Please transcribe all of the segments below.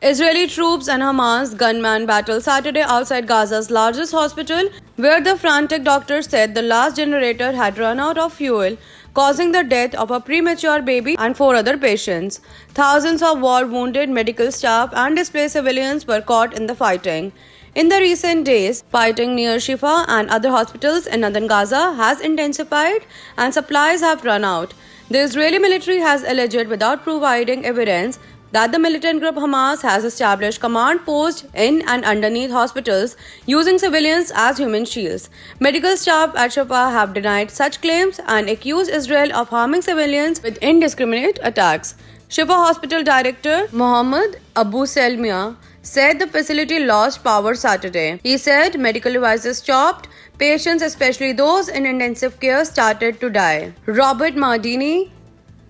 Israeli troops and Hamas gunmen battled Saturday outside Gaza's largest hospital, where the frantic doctors said the last generator had run out of fuel, causing the death of a premature baby and 4 other patients. Thousands of war-wounded medical staff and displaced civilians were caught in the fighting. In the recent days, fighting near Shifa and other hospitals in northern Gaza has intensified and supplies have run out. The Israeli military has alleged, without providing evidence, that the militant group Hamas has established command posts in and underneath hospitals using civilians as human shields. Medical staff at Shifa have denied such claims and accused Israel of harming civilians with indiscriminate attacks. Shifa Hospital Director Mohammed Abu Selmia said the facility lost power Saturday. He said medical devices stopped, patients, especially those in intensive care, started to die. Robert Mardini,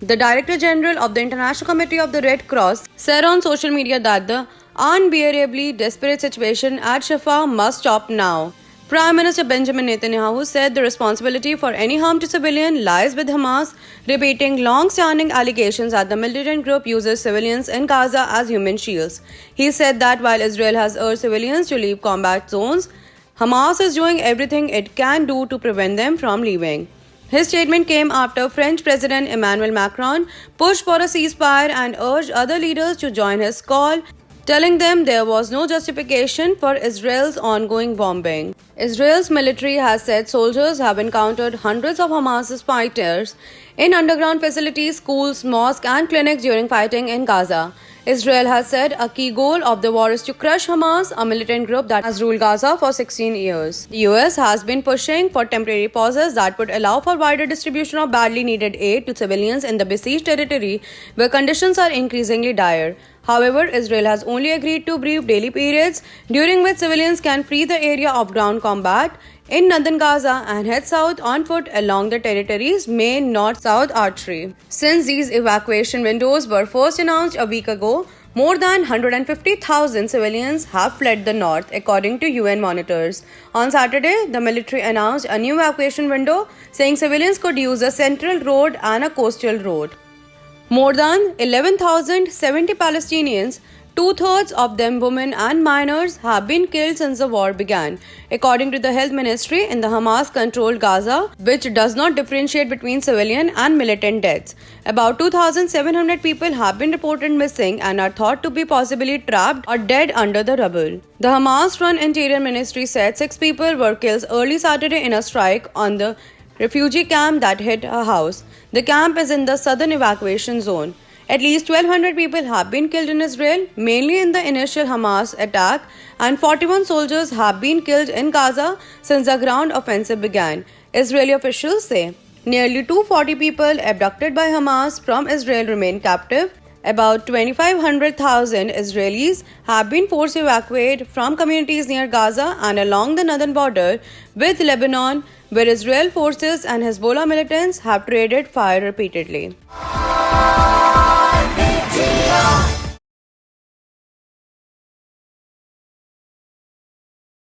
the Director General of the International Committee of the Red Cross, said on social media that the unbearably desperate situation at Shifa must stop now. Prime Minister Benjamin Netanyahu said the responsibility for any harm to civilians lies with Hamas, repeating long-standing allegations that the militant group uses civilians in Gaza as human shields. He said that while Israel has urged civilians to leave combat zones, Hamas is doing everything it can do to prevent them from leaving. His statement came after French President Emmanuel Macron pushed for a ceasefire and urged other leaders to join his call, telling them there was no justification for Israel's ongoing bombing. Israel's military has said soldiers have encountered hundreds of Hamas's fighters in underground facilities, schools, mosques, and clinics during fighting in Gaza. Israel has said a key goal of the war is to crush Hamas, a militant group that has ruled Gaza for 16 years. The US has been pushing for temporary pauses that would allow for wider distribution of badly needed aid to civilians in the besieged territory where conditions are increasingly dire. However, Israel has only agreed to brief daily periods during which civilians can flee the area of ground combat in northern Gaza and head south on foot along the territory's main north-south artery. Since these evacuation windows were first announced a week ago, more than 150,000 civilians have fled the north, according to UN monitors. On Saturday, the military announced a new evacuation window, saying civilians could use a central road and a coastal road. More than 11,070 Palestinians, two-thirds of them women and minors, have been killed since the war began, according to the health ministry in the Hamas-controlled Gaza, which does not differentiate between civilian and militant deaths. About 2,700 people have been reported missing and are thought to be possibly trapped or dead under the rubble. The Hamas-run Interior Ministry said 6 people were killed early Saturday in a strike on the refugee camp that hit a house. The camp is in the southern evacuation zone. At least 1,200 people have been killed in Israel, mainly in the initial Hamas attack, and 41 soldiers have been killed in Gaza since the ground offensive began. Israeli officials say nearly 240 people abducted by Hamas from Israel remain captive. About 2,500,000 Israelis have been forced to evacuate from communities near Gaza and along the northern border with Lebanon, where Israel forces and Hezbollah militants have traded fire repeatedly. IPTV.